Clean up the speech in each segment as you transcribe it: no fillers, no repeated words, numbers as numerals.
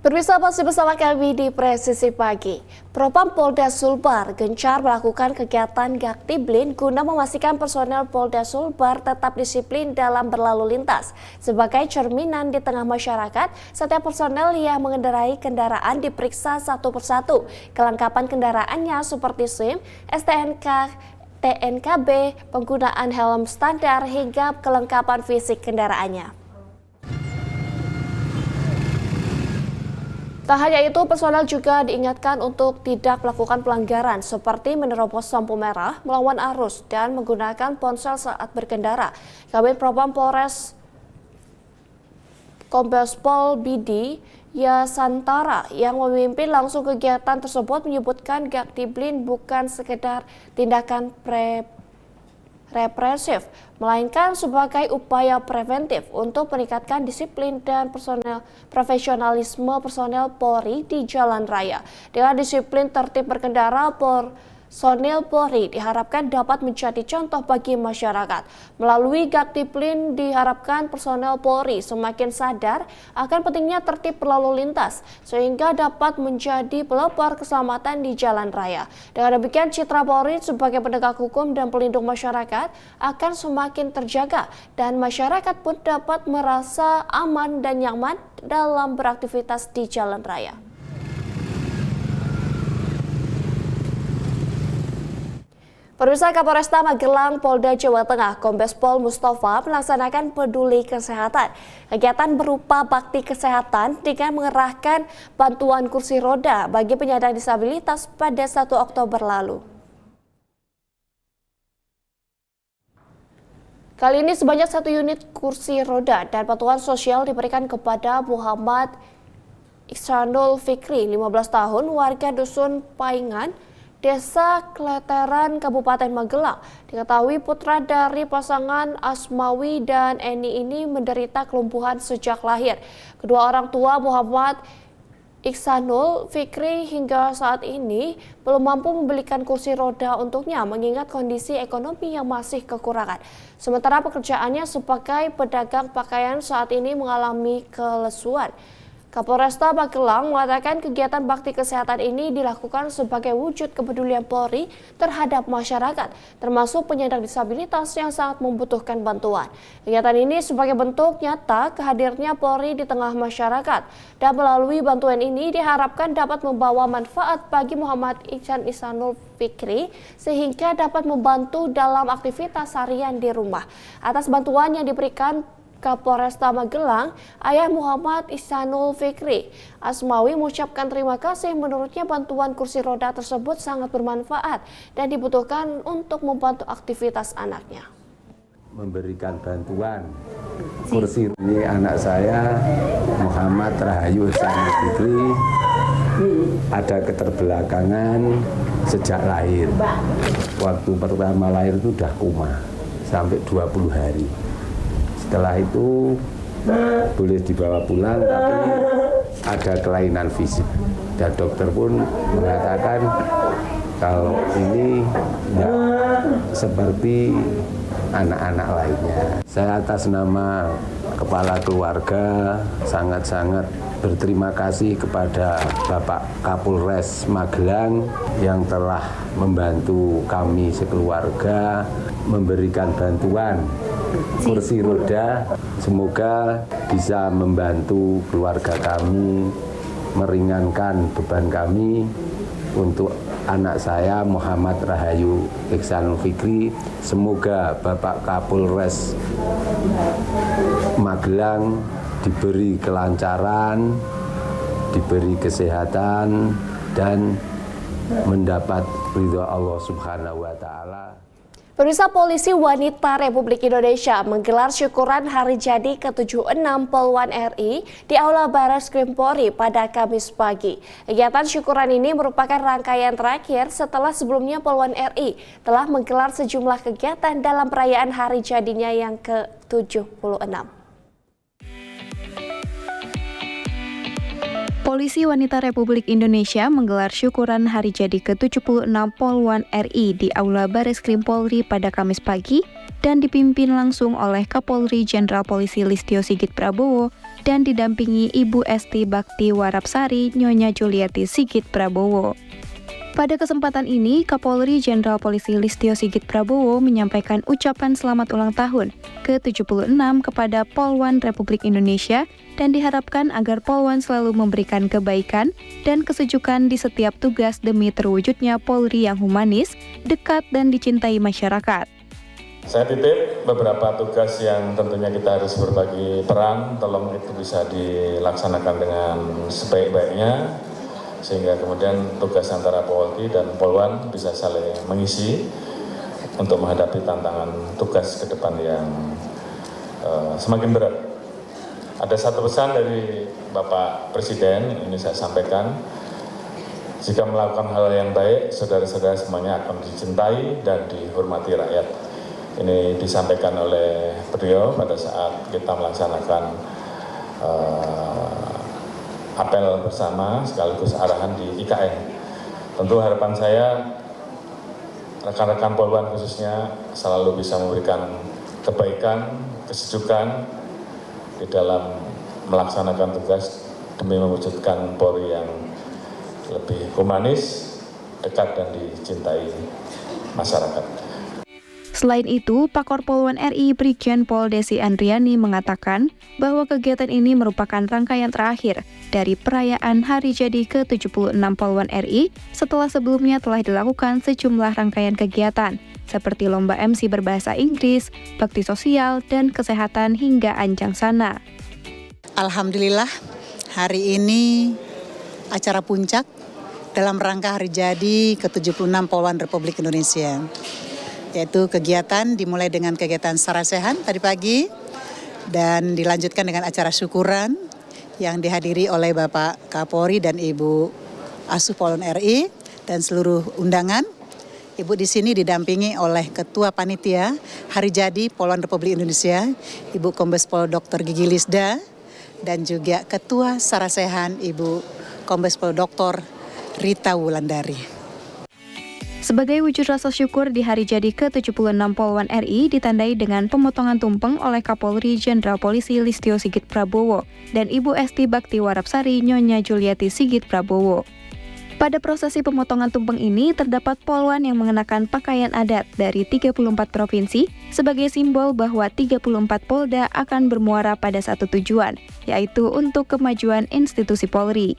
Pemirsa, masih bersama kami di Presisi Pagi. Propam Polda Sulbar gencar melakukan kegiatan Gaktiblin guna memastikan personel Polda Sulbar tetap disiplin dalam berlalu lintas. Sebagai cerminan di tengah masyarakat, setiap personel yang mengendarai kendaraan diperiksa satu persatu. Kelengkapan kendaraannya seperti SIM, STNK, TNKB, penggunaan helm standar hingga kelengkapan fisik kendaraannya. Tak hanya itu, personel juga diingatkan untuk tidak melakukan pelanggaran seperti menerobos lampu merah, melawan arus, dan menggunakan ponsel saat berkendara. Kabid Propam Polres Kombes Pol Bidi Yasantara yang memimpin langsung kegiatan tersebut menyebutkan Gaktiblin bukan sekedar tindakan represif, melainkan sebagai upaya preventif untuk meningkatkan disiplin dan profesionalisme personel Polri di jalan raya. Dengan disiplin tertib berkendara, personil Polri diharapkan dapat menjadi contoh bagi masyarakat. Melalui Gaktiblin diharapkan personel Polri semakin sadar akan pentingnya tertib berlalu lintas sehingga dapat menjadi pelopor keselamatan di jalan raya. Dengan demikian, citra Polri sebagai penegak hukum dan pelindung masyarakat akan semakin terjaga dan masyarakat pun dapat merasa aman dan nyaman dalam beraktivitas di jalan raya. Pemirsa, Kapolresta Magelang, Polda Jawa Tengah, Kombes Pol Mustafa melaksanakan peduli kesehatan. Kegiatan berupa bakti kesehatan dengan mengerahkan bantuan kursi roda bagi penyandang disabilitas pada 1 Oktober lalu. Kali ini sebanyak 1 unit kursi roda dan bantuan sosial diberikan kepada Muhammad Iksanul Fikri, 15 tahun, warga Dusun Paingan, Desa Kleteran, Kabupaten Magelang. Diketahui putra dari pasangan Asmawi dan Eni ini menderita kelumpuhan sejak lahir. Kedua orang tua Muhammad Iksanul Fikri hingga saat ini belum mampu membelikan kursi roda untuknya mengingat kondisi ekonomi yang masih kekurangan. Sementara pekerjaannya sebagai pedagang pakaian saat ini mengalami kelesuan. Kapolresta Magelang mengatakan kegiatan bakti kesehatan ini dilakukan sebagai wujud kepedulian Polri terhadap masyarakat, termasuk penyandang disabilitas yang sangat membutuhkan bantuan. Kegiatan ini sebagai bentuk nyata kehadirnya Polri di tengah masyarakat, dan melalui bantuan ini diharapkan dapat membawa manfaat bagi Muhammad Iksanul Fikri sehingga dapat membantu dalam aktivitas harian di rumah. Atas bantuan yang diberikan Kapolresta Magelang, ayah Muhammad Iksanul Fikri, Asmawi, mengucapkan terima kasih. Menurutnya bantuan kursi roda tersebut sangat bermanfaat dan dibutuhkan untuk membantu aktivitas anaknya. Memberikan bantuan kursi ini anak saya Muhammad Rahayu Iksanul Fikri ada keterbelakangan sejak lahir. Waktu pertama lahir itu udah koma sampai 20 hari. Setelah itu boleh dibawa pulang, tapi ada kelainan fisik. Dan dokter pun mengatakan kalau ini tidak seperti anak-anak lainnya. Saya atas nama kepala keluarga sangat-sangat berterima kasih kepada Bapak Kapolres Magelang yang telah membantu kami sekeluarga memberikan bantuan kursi roda. Semoga bisa membantu keluarga kami, meringankan beban kami untuk anak saya Muhammad Rahayu Iksanul Fikri. Semoga Bapak Kapolres Magelang diberi kelancaran, diberi kesehatan, dan mendapat ridho Allah Subhanahu wa Ta'ala. Pemirsa, Polisi Wanita Republik Indonesia menggelar syukuran hari jadi ke-76 Polwan RI di Aula Barreskrim Polri pada Kamis pagi. Kegiatan syukuran ini merupakan rangkaian terakhir setelah sebelumnya Polwan RI telah menggelar sejumlah kegiatan dalam perayaan hari jadinya yang ke-76. Polisi Wanita Republik Indonesia menggelar syukuran hari jadi ke-76 Polwan RI di Aula Barreskrim Polri pada Kamis pagi dan dipimpin langsung oleh Kapolri Jenderal Polisi Listio Sigit Prabowo dan didampingi Ibu Esti Bakti Warapsari Nyonya Juliati Sigit Prabowo. Pada kesempatan ini, Kapolri Jenderal Polisi Listio Sigit Prabowo menyampaikan ucapan selamat ulang tahun ke-76 kepada Polwan Republik Indonesia dan diharapkan agar Polwan selalu memberikan kebaikan dan kesejukan di setiap tugas demi terwujudnya Polri yang humanis, dekat dan dicintai masyarakat. Saya titip beberapa tugas yang tentunya kita harus berbagi peran, tolong itu bisa dilaksanakan dengan sebaik-baiknya, sehingga kemudian tugas antara Polri dan Polwan bisa saling mengisi untuk menghadapi tantangan tugas ke depan yang semakin berat. Ada satu pesan dari Bapak Presiden, ini saya sampaikan, jika melakukan hal yang baik, saudara-saudara semuanya akan dicintai dan dihormati rakyat. Ini disampaikan oleh beliau pada saat kita melaksanakan apel bersama sekaligus arahan di IKN. Tentu harapan saya rekan-rekan Polwan khususnya selalu bisa memberikan kebaikan, kesejukan di dalam melaksanakan tugas demi mewujudkan Polri yang lebih humanis, dekat dan dicintai masyarakat. Selain itu, Pakor Polwan RI Brigjen Pol Desi Andriani mengatakan bahwa kegiatan ini merupakan rangkaian terakhir dari perayaan Hari Jadi ke-76 Polwan RI setelah sebelumnya telah dilakukan sejumlah rangkaian kegiatan seperti lomba MC berbahasa Inggris, bakti sosial, dan kesehatan hingga Anjang Sana. Alhamdulillah, hari ini acara puncak dalam rangka Hari Jadi ke-76 Polwan Republik Indonesia. Yaitu kegiatan dimulai dengan kegiatan sarasehan tadi pagi dan dilanjutkan dengan acara syukuran yang dihadiri oleh Bapak Kapolri dan Ibu Asuh Polwan RI dan seluruh undangan. Ibu di sini didampingi oleh Ketua Panitia Hari Jadi Polwan Republik Indonesia, Ibu Kombes Pol Dr. Gigi Lisda, dan juga Ketua Sarasehan Ibu Kombes Pol Dr. Rita Wulandari. Sebagai wujud rasa syukur di Hari Jadi ke-76 Polwan RI ditandai dengan pemotongan tumpeng oleh Kapolri Jenderal Polisi Listio Sigit Prabowo dan Ibu Esti Bakti Warapsari Nyonya Juliati Sigit Prabowo. Pada prosesi pemotongan tumpeng ini terdapat polwan yang mengenakan pakaian adat dari 34 provinsi sebagai simbol bahwa 34 Polda akan bermuara pada satu tujuan, yaitu untuk kemajuan institusi Polri.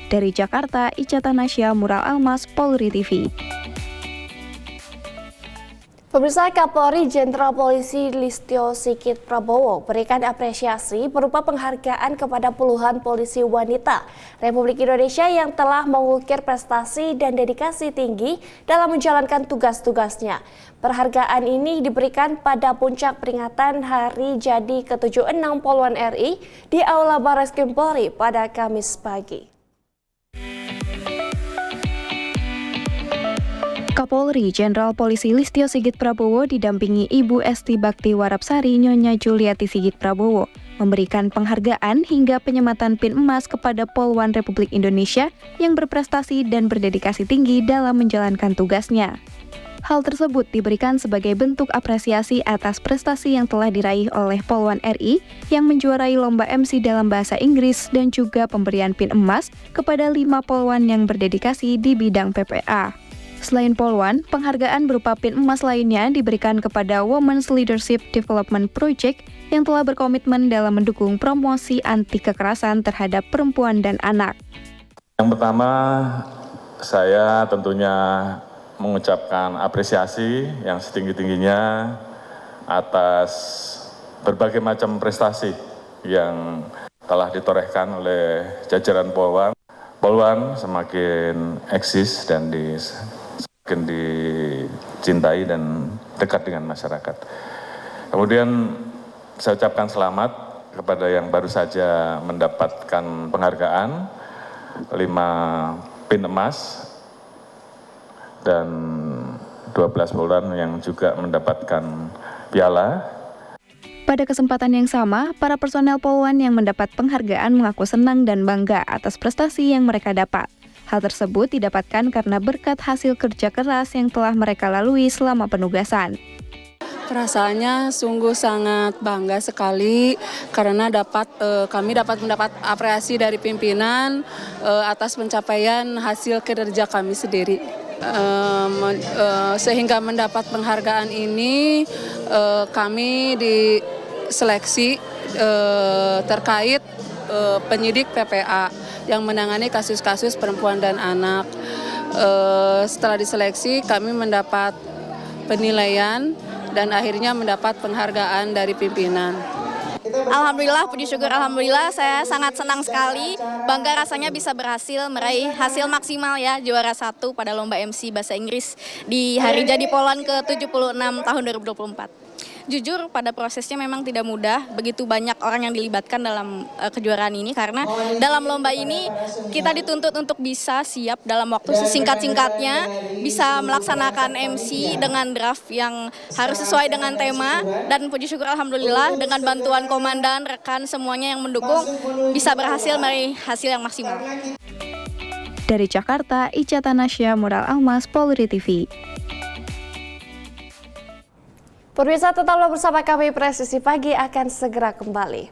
Dari Jakarta, Ica Tanasya, Mural Almas, Polri TV. Pemirsa, Kapolri Jenderal Polisi Listio Sigit Prabowo berikan apresiasi berupa penghargaan kepada puluhan polisi wanita Republik Indonesia yang telah mengukir prestasi dan dedikasi tinggi dalam menjalankan tugas-tugasnya. Penghargaan ini diberikan pada puncak peringatan Hari Jadi ke-76 Polwan RI di Aula Barreskrim Polri pada Kamis pagi. Kapolri Jenderal Polisi Listio Sigit Prabowo didampingi Ibu Esti Bakti Warapsari Nyonya Juliati Sigit Prabowo memberikan penghargaan hingga penyematan pin emas kepada Polwan Republik Indonesia yang berprestasi dan berdedikasi tinggi dalam menjalankan tugasnya. Hal tersebut diberikan sebagai bentuk apresiasi atas prestasi yang telah diraih oleh Polwan RI yang menjuarai lomba MC dalam bahasa Inggris dan juga pemberian pin emas kepada 5 polwan yang berdedikasi di bidang PPA. Selain Polwan, penghargaan berupa pin emas lainnya diberikan kepada Women's Leadership Development Project yang telah berkomitmen dalam mendukung promosi anti kekerasan terhadap perempuan dan anak. Yang pertama, saya tentunya mengucapkan apresiasi yang setinggi-tingginya atas berbagai macam prestasi yang telah ditorehkan oleh jajaran Polwan. Polwan semakin eksis dan semakin dicintai dan dekat dengan masyarakat. Kemudian saya ucapkan selamat kepada yang baru saja mendapatkan penghargaan 5 pin emas dan 12 polwan yang juga mendapatkan piala. Pada kesempatan yang sama, para personel Polwan yang mendapat penghargaan mengaku senang dan bangga atas prestasi yang mereka dapat. Hal tersebut didapatkan karena berkat hasil kerja keras yang telah mereka lalui selama penugasan. Perasaannya sungguh sangat bangga sekali karena kami dapat mendapat apresiasi dari pimpinan atas pencapaian hasil kinerja kami sendiri. Sehingga mendapat penghargaan ini kami diseleksi terkait penyidik PPA yang menangani kasus-kasus perempuan dan anak. Setelah diseleksi kami mendapat penilaian dan akhirnya mendapat penghargaan dari pimpinan. Alhamdulillah, puji syukur alhamdulillah, saya sangat senang sekali, bangga rasanya bisa berhasil meraih hasil maksimal ya, juara 1 pada lomba MC Bahasa Inggris di Hari Jadi Polwan ke-76 tahun 2024. Jujur pada prosesnya memang tidak mudah, begitu banyak orang yang dilibatkan dalam kejuaraan ini karena dalam lomba ini kita dituntut untuk bisa siap dalam waktu sesingkat-singkatnya, bisa melaksanakan MC dengan draft yang harus sesuai dengan tema, dan puji syukur alhamdulillah dengan bantuan komandan, rekan semuanya yang mendukung bisa berhasil meraih hasil yang maksimal. Dari Jakarta, Ica Tanasya, Modal Almas, Polri TV. Pemirsa, tetaplah bersama kami, Presisi Pagi akan segera kembali.